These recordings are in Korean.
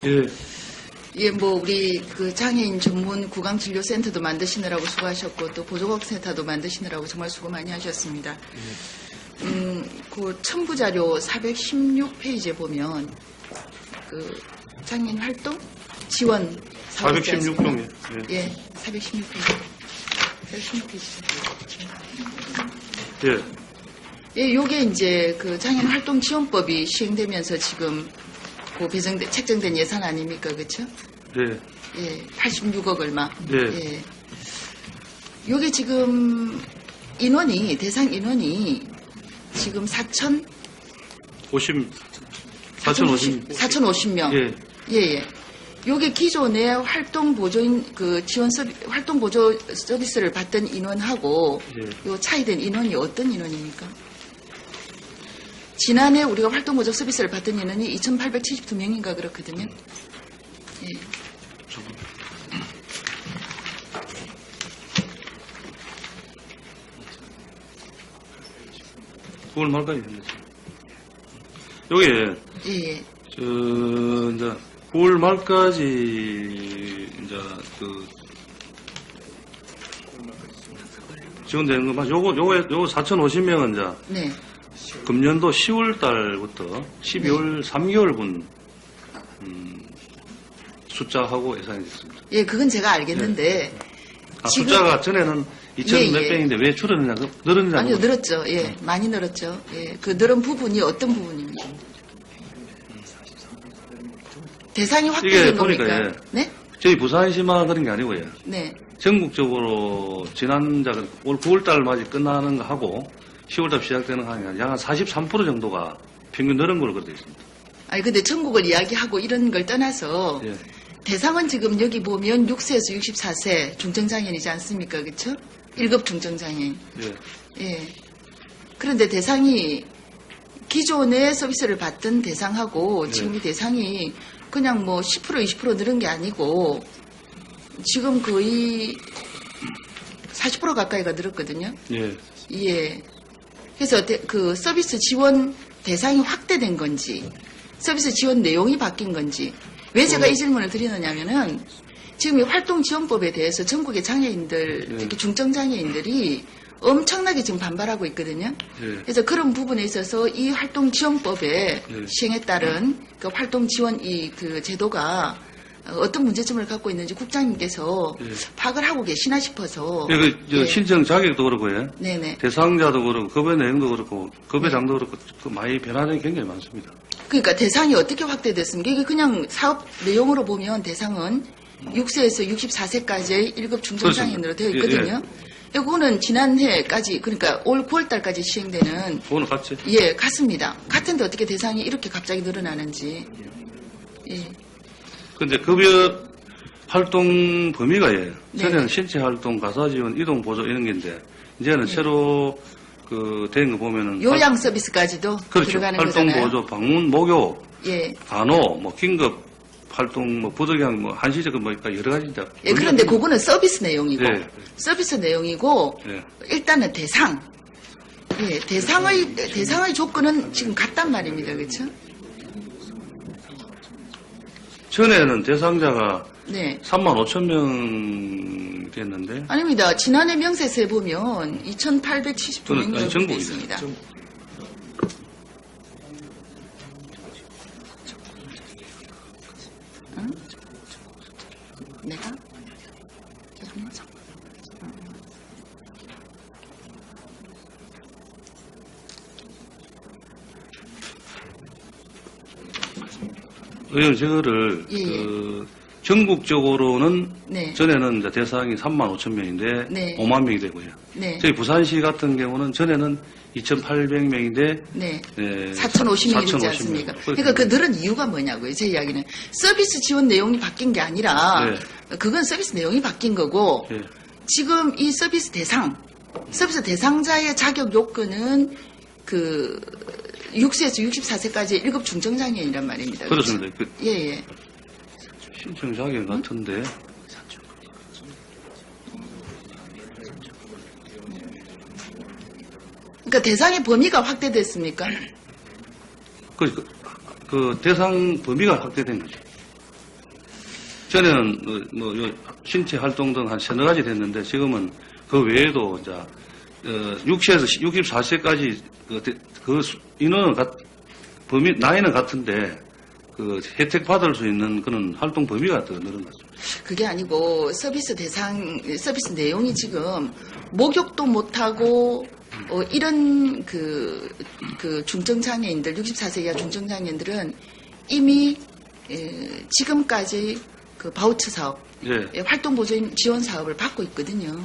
예. 예, 뭐 우리 그 장애인 전문 구강진료센터도 만드시느라고 수고하셨고 또 보조국센터도 만드시느라고 정말 수고 많이 하셨습니다. 그 첨부 자료 416페이지에 보면 그 장애인 활동 지원 416종이요. 예, 416페이지. 416페이지. 예. 예, 요게 이제 그 장애인 활동 지원법이 시행되면서 지금 그 책정된 예산 아닙니까, 그렇죠? 네. 예, 86억 얼마. 네. 예. 요게 지금 인원이 대상 인원이 지금 4,050명. 예. 예. 요게 기존에 활동 보조인 그 활동 보조 서비스를 받던 인원하고 예. 요 차이된 인원이 어떤 인원입니까? 지난해 우리가 활동 보조 서비스를 받던 인원이 2,872명인가 그렇거든요. 예. 9월 말까지 했는지. 요게, 예. 이제, 9월 말까지, 지원되는 거, 맞 요거 4,050명은 네. 금년도 10월 달부터 12월 3개월분, 숫자하고 예상이 됐습니다. 예, 그건 제가 알겠는데. 지금 숫자가 전에는 2,000 몇 명인데 왜 줄었느냐, 늘었느냐. 아니요, 늘었죠. 예, 많이 늘었죠. 예, 그 늘은 부분이 어떤 부분입니까? 대상이 확대된 겁니까? 보니까, 예. 네? 저희 부산시만 그런 게 아니고요. 네. 전국적으로 올 9월달 맞이 끝나는 거 하고 10월달 시작되는 거 하면 약 한 43% 정도가 평균 늘은 걸로 그렇게 있습니다. 아니, 근데 전국을 이야기하고 이런 걸 떠나서 예. 대상은 지금 여기 보면 6세에서 64세 중증장애인이지 않습니까? 그렇죠? 1급 중증장애인. 예. 예. 그런데 대상이 기존의 서비스를 받던 대상하고 네. 지금 이 대상이 그냥 뭐 10% 20% 늘은 게 아니고 지금 거의 40% 가까이가 늘었거든요. 예. 예. 그래서 그 서비스 지원 대상이 확대된 건지 서비스 지원 내용이 바뀐 건지 왜 제가 이 질문을 드리느냐면은 지금 이 활동지원법에 대해서 전국의 장애인들, 특히 중증장애인들이 엄청나게 지금 반발하고 있거든요. 예. 그래서 그런 부분에 있어서 이 활동지원법의 예. 시행에 따른 그 활동지원 그 제도가 어떤 문제점을 갖고 있는지 국장님께서 예. 파악을 하고 계시나 싶어서. 예, 예. 신청 자격도 그렇고, 예. 네네. 대상자도 그렇고, 급여 내용도 그렇고, 급여 장도 그렇고, 많이 변화된 게 굉장히 많습니다. 그러니까 대상이 어떻게 확대됐습니까? 이게 그냥 사업 내용으로 보면 대상은 6세에서 64세까지의 1급 중증장애인으로 되어 있거든요. 이거는 지난해까지, 그러니까 올 9월달까지 시행되는. 그거는 같이? 예, 같습니다. 같은데 어떻게 대상이 이렇게 갑자기 늘어나는지. 예. 근데 급여 활동 범위가 예. 네. 전에는 신체 활동, 가사 지원, 이동 보조 이런 게인데, 이제는 새로 된 거 보면은. 요양 서비스까지도 그렇죠. 들어가는 활동 거잖아요. 보조, 방문, 목요, 예. 간호, 긴급 활동, 부득이한 한시적 여러 가지 이제. 예, 그런데 그거는 서비스 내용이고, 네. 서비스 내용이고, 예. 일단은 대상. 예, 대상의 조건은 지금 같단 말입니다. 그렇죠? 전에는 대상자가 네. 35,000명 됐는데. 아닙니다. 지난해 명세서에 보면 2,872명이라고 되어 있습니다. 응? 내가? 잠깐만. 의원 저거를 예. 전국적으로는 네. 전에는 이제 대상이 35,000명인데 네. 5만 명이 되고요. 네. 저희 부산시 같은 경우는 전에는 2,800명인데 네. 4,050명. 4,050명이지 않습니까? 그러니까 그 늘은 이유가 뭐냐고요. 제 이야기는. 서비스 지원 내용이 바뀐 게 아니라 네. 그건 서비스 내용이 바뀐 거고 예. 지금 이 서비스 대상자의 자격 요건은 그 6세에서 64세까지 1급 중증장애인이란 말입니다. 그렇습니다. 예. 신청 자격 같은데. 그러니까 대상의 범위가 확대됐습니까? 그 대상 범위가 확대된 거죠. 전에는 신체 활동 등 한 서너 가지 됐는데 지금은 그 외에도 이제 60에서 64세까지 인원은 범위 나이는 같은데 그 혜택 받을 수 있는 그런 활동 범위가 더 늘은 것 같습니다. 그게 아니고 서비스 내용이 지금 목욕도 못하고 이런 그 중증장애인들 64세 이하 중증장애인들은 이미 지금까지 그 바우처 사업, 예. 활동보조 지원 사업을 받고 있거든요.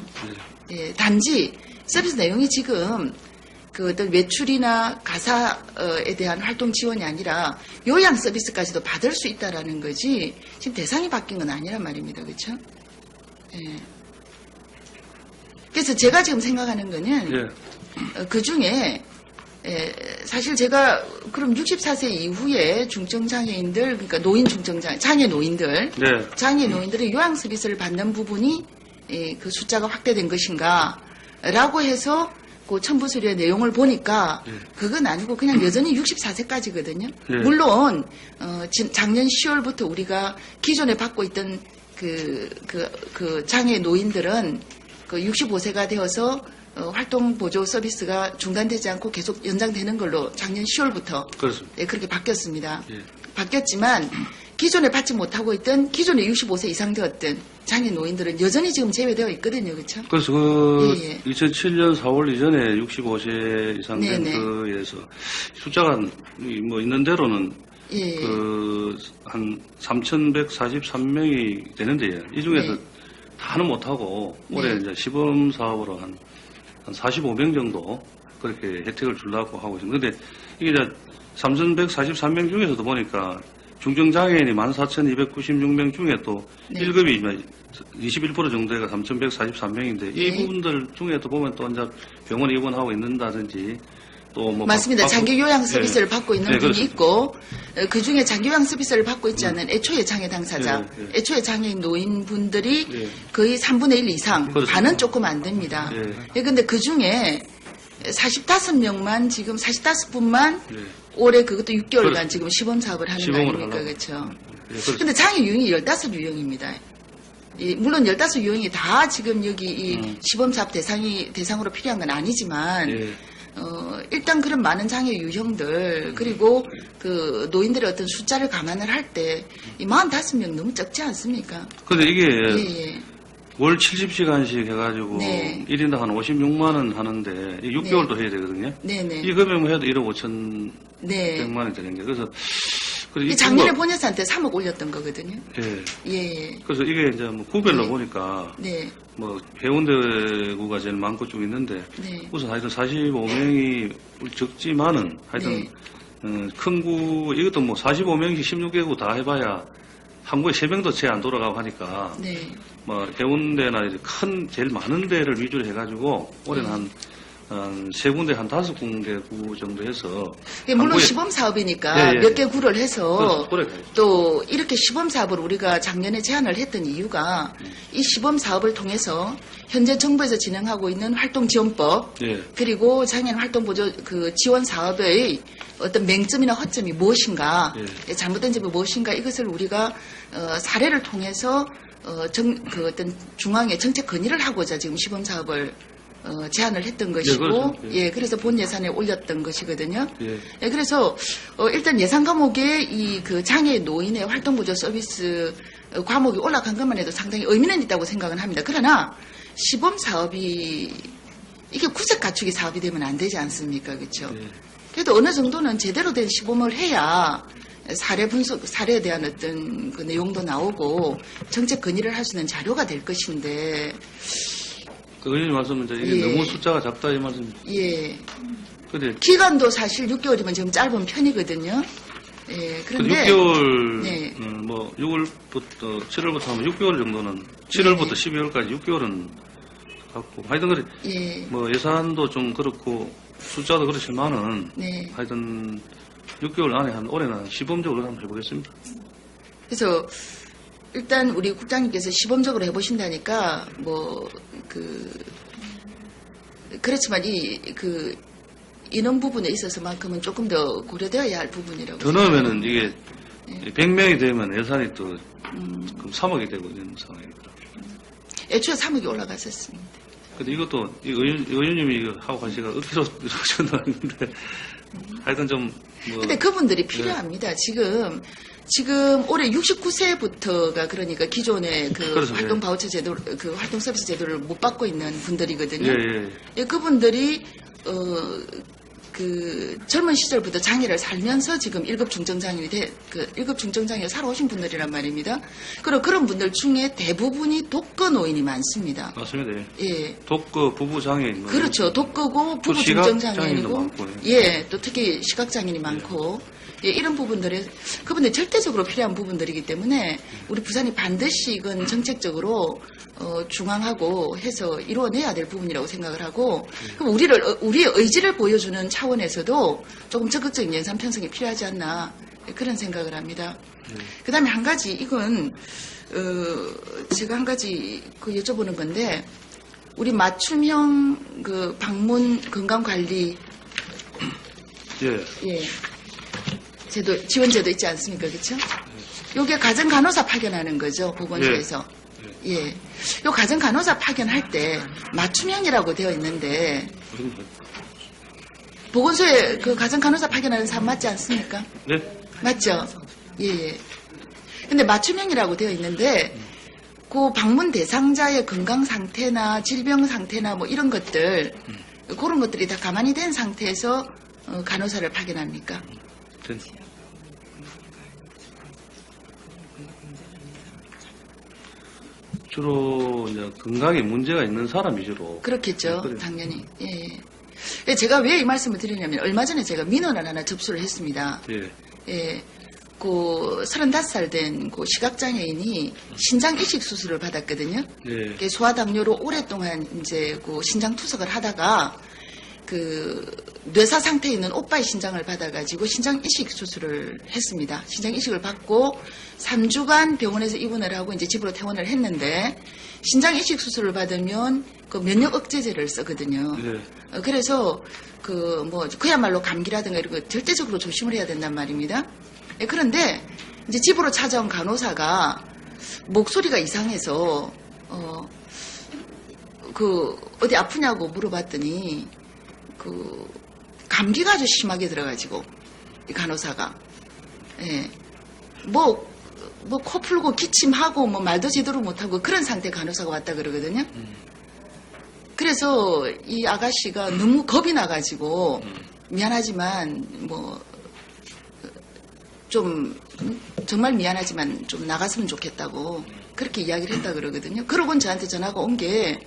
단지 서비스 내용이 지금 그 어떤 외출이나 가사에 대한 활동 지원이 아니라 요양 서비스까지도 받을 수 있다라는 거지 지금 대상이 바뀐 건 아니란 말입니다. 그렇죠? 예. 그래서 제가 지금 생각하는 거는 그 중에 사실 제가 그럼 64세 이후에 중증장애인들 그러니까 노인 장애 노인들 네. 장애 노인들의 요양 서비스를 받는 부분이 그 숫자가 확대된 것인가라고 해서 그 첨부 서류의 내용을 보니까 그건 아니고 그냥 여전히 64세까지거든요. 물론 작년 10월부터 우리가 기존에 받고 있던 그 장애 노인들은 그 65세가 되어서 활동 보조 서비스가 중단되지 않고 계속 연장되는 걸로 작년 10월부터 그렇습니다. 그렇게 바뀌었습니다. 예. 바뀌었지만 기존에 받지 못하고 있던 기존에 65세 이상 되었던 장애 노인들은 여전히 지금 제외되어 있거든요. 그렇죠? 그래서 2007년 4월 이전에 65세 이상 된 네네. 그에서 숫자가 뭐 있는 대로는 예. 한 3,143명이 되는데 이 중에서 네. 다는 못하고 올해 네. 이제 시범 사업으로 한 45명 정도 그렇게 혜택을 주려고 하고 있습니다. 근데 이게 이제 3,143명 중에서도 보니까 중증장애인이 14,296명 중에 또 네. 1급이 21% 정도가 3,143명인데 이 네. 부분들 중에도 보면 또 이제 병원에 입원하고 있는다든지 또 뭐 맞습니다. 장기 요양 서비스를 네. 받고 있는 네, 분이 그렇습니다. 있고 그 중에 장기 요양 서비스를 받고 있지 않은 애초에 장애 당사자, 네, 네. 애초에 장애인 노인 분들이 네. 거의 3분의 1 이상, 그렇습니다. 반은 조금 안 됩니다. 그런데 그 중에 45명만 지금 45분만 네. 올해 그것도 6개월간 그렇습니다. 지금 시범 사업을 하는 거 시범을 아닙니까? 하려고. 그렇죠. 네, 그렇습니다. 근데 장애 유형이 15유형입니다. 물론 15유형이 다 지금 여기 이 시범 사업 대상으로 필요한 건 아니지만 예. 일단 그런 많은 장애 유형들 그리고 그 노인들의 어떤 숫자를 감안을 할 때 이 45명 너무 적지 않습니까? 근데 이게 예. 월 70시간씩 해가지고 네. 1인당 한 56만 원 하는데 6개월도 해야 되거든요. 네네. 이 금액만 해도 1억 5천 네. 100만 원이 되는 게 그래서 이 작년에 본예산한테 3억 올렸던 거거든요. 예. 예. 그래서 이게 이제 뭐 구별로 네. 보니까 네. 뭐 해운대구가 제일 많고 좀 있는데 네. 우선 하여튼 45명이 적지만은 하여튼 네. 큰 구 이것도 뭐 45명씩 16개구 다 해봐야 한국에 3명도 채 안 돌아가고 하니까 네. 뭐 해운대나 이제 큰 제일 많은 데를 위주로 해가지고 올해는 한 3군데 한 5군데 구 정도 해서 물론 한국에- 시범 사업이니까 예, 예. 몇 개 구를 해서 그래. 또 이렇게 시범 사업을 우리가 작년에 제안을 했던 이유가 이 시범 사업을 통해서 현재 정부에서 진행하고 있는 활동지원법 예. 그리고 장애인 활동보조 그 지원 사업의 어떤 맹점이나 허점이 무엇인가 잘못된 점이 무엇인가 이것을 우리가 사례를 통해서 그 어떤 중앙에 정책 건의를 하고자 지금 시범 사업을 제안을 했던 것이고, 그렇죠. 예. 그래서 본 예산에 올렸던 것이거든요. 예. 그래서 일단 예산 과목에 이 그 장애 노인의 활동 보조 서비스 과목이 올라간 것만 해도 상당히 의미는 있다고 생각은 합니다. 그러나 시범 사업이 이게 구색 갖추기 사업이 되면 안 되지 않습니까, 그렇죠? 예. 그래도 어느 정도는 제대로 된 시범을 해야 사례 분석, 사례에 대한 어떤 그 내용도 나오고 정책 건의를 할 수 있는 자료가 될 것인데. 그 의원님 말씀은 이제 이게 예. 너무 숫자가 작다 이 말씀. 예. 근데 기간도 사실 6개월이면 지금 짧은 편이거든요. 예. 그 그런데 6개월, 네. 뭐 6월부터 7월부터 하면 6개월 정도는 7월부터 12월까지 6개월은 갖고 하여튼 그래 예. 뭐 예산도 좀 그렇고 숫자도 그렇지만은 네. 하여튼 6개월 안에 한 올해는 한 시범적으로 한번 해보겠습니다. 그래서 일단 우리 국장님께서 시범적으로 해보신다니까 그렇지만 그 인원 부분에 있어서만큼은 조금 더 고려되어야 할 부분이라고. 더 넣으면은 이게 100명이 되면 예산이 또 그럼 3억이 되고 있는 상황입니다. 애초에 3억이 올라갔었습니다. 근데 이것도 의원님이 이거 하고 가시가 억지로 이러셨는데 하여튼 좀 뭐. 근데 그분들이 필요합니다. 지금 올해 69세부터가 그러니까 기존의 그 그렇죠, 활동 예. 바우처 제도, 그 활동 서비스 제도를 못 받고 있는 분들이거든요. 예. 예, 그분들이 그 젊은 시절부터 장애를 살면서 지금 1급 중증장애인이 1급 중증장애 살아오신 분들이란 말입니다. 그리고 그런 분들 중에 대부분이 독거 노인이 많습니다. 맞습니다. 예. 독거 부부 장애인. 그렇죠. 독거고 부부 시각장애인도 중증장애인이고, 많고, 예, 또 특히 시각장애인이 많고, 예, 이런 부분들에 그분들 절대적으로 필요한 부분들이기 때문에 우리 부산이 반드시 이건 정책적으로 중앙하고 해서 이루어내야 될 부분이라고 생각을 하고, 그럼 우리의 의지를 보여주는 차원에서도 조금 적극적인 연산 편성이 필요하지 않나 그런 생각을 합니다. 그다음에 한 가지 이건 제가 한 가지 그 여쭤보는 건데. 우리 맞춤형 그 방문 건강관리 예. 제도 지원제도 있지 않습니까, 그렇죠? 요게 가정 간호사 파견하는 거죠, 보건소에서. 예. 요 가정 간호사 파견할 때 맞춤형이라고 되어 있는데 보건소에 그 가정 간호사 파견하는 사람 맞지 않습니까? 네. 맞죠? 예. 근데 맞춤형이라고 되어 있는데 그 방문 대상자의 건강 상태나 질병 상태나 뭐 이런 것들 그런 것들이 다 가만히 된 상태에서 간호사를 파견합니까? 주로 이제 건강에 문제가 있는 사람 위주로. 그렇겠죠, 그래요. 당연히. 예. 제가 왜 이 말씀을 드리냐면 얼마 전에 제가 민원을 하나 접수를 했습니다. 예. 예. 그 35살 된 그 시각장애인이 신장 이식 수술을 받았거든요. 예. 소아당뇨로 오랫동안 이제 그 신장 투석을 하다가 그 뇌사 상태에 있는 오빠의 신장을 받아가지고 신장 이식 수술을 했습니다. 신장 이식을 받고 3주간 병원에서 입원을 하고 이제 집으로 퇴원을 했는데 신장 이식 수술을 받으면 그 면역 억제제를 쓰거든요. 예. 그래서 그 뭐 그야말로 감기라든가 이런 거 절대적으로 조심을 해야 된단 말입니다. 예, 그런데 이제 집으로 찾아온 간호사가 목소리가 이상해서 그 어디 아프냐고 물어봤더니 그 감기가 아주 심하게 들어가지고 이 간호사가 뭐 코 풀고 기침하고 뭐 말도 제대로 못하고 그런 상태 간호사가 왔다 그러거든요. 그래서 이 아가씨가 너무 겁이 나가지고 미안하지만 뭐 좀 정말 미안하지만 좀 나갔으면 좋겠다고 그렇게 이야기를 했다 그러거든요. 그러고는 저한테 전화가 온 게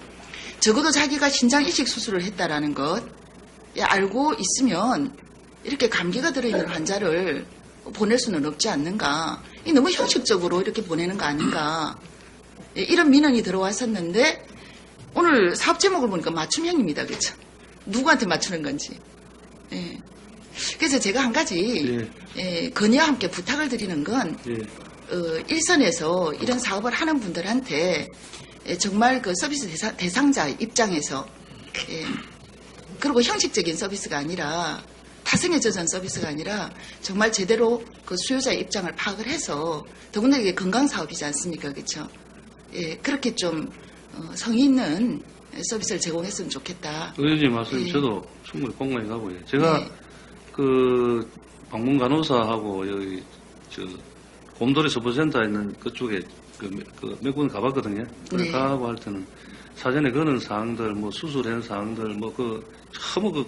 적어도 자기가 신장 이식 수술을 했다라는 것 알고 있으면 이렇게 감기가 들어있는 환자를 보낼 수는 없지 않는가. 이 너무 형식적으로 이렇게 보내는 거 아닌가. 이런 민원이 들어왔었는데 오늘 사업 제목을 보니까 맞춤형입니다. 그렇죠? 누구한테 맞추는 건지. 예. 그래서 제가 한 가지 건의와 함께 부탁을 드리는 건 일선에서 이런 사업을 하는 분들한테 정말 그 서비스 대상자 입장에서 그리고 형식적인 서비스가 아니라 타성에 젖은 서비스가 아니라 정말 제대로 그 수요자의 입장을 파악을 해서 더군다나 이게 건강 사업이지 않습니까, 그렇죠? 예, 그렇게 좀 성의 있는 서비스를 제공했으면 좋겠다. 의원님 말씀 저도 충분히 공감이 가고요. 제가 그 방문 간호사하고 여기 저 곰돌이 서포센터에 있는 그쪽에 몇 군 가봤거든요. 그래 가고 할 때는 사전에 거는 사항들, 뭐 수술한 사항들, 뭐 처음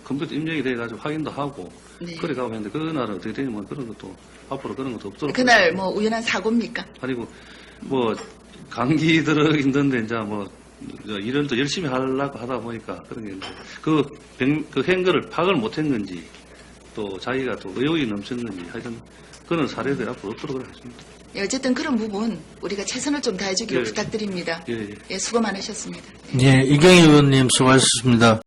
컴퓨터 입력이 돼가지고 확인도 하고 그래 가고 했는데 그날은 어떻게 되니 뭐 그런 것도 앞으로 그런 것도 없도록. 그날 뭐 우연한 사고입니까? 아니고 뭐 감기 들어 있는데 이제 뭐 일을 또 열심히 하려고 하다 보니까 그런 게 있는데 그 행거를 파악을 못한 건지 또 자기가 또 의욕이 넘쳤는지 하여튼 그런 사례들 앞으로 없도록 하겠습니다. 예, 어쨌든 그런 부분 우리가 최선을 좀 다해주기를 부탁드립니다. 예, 수고 많으셨습니다. 예, 이경희 의원님 수고하셨습니다.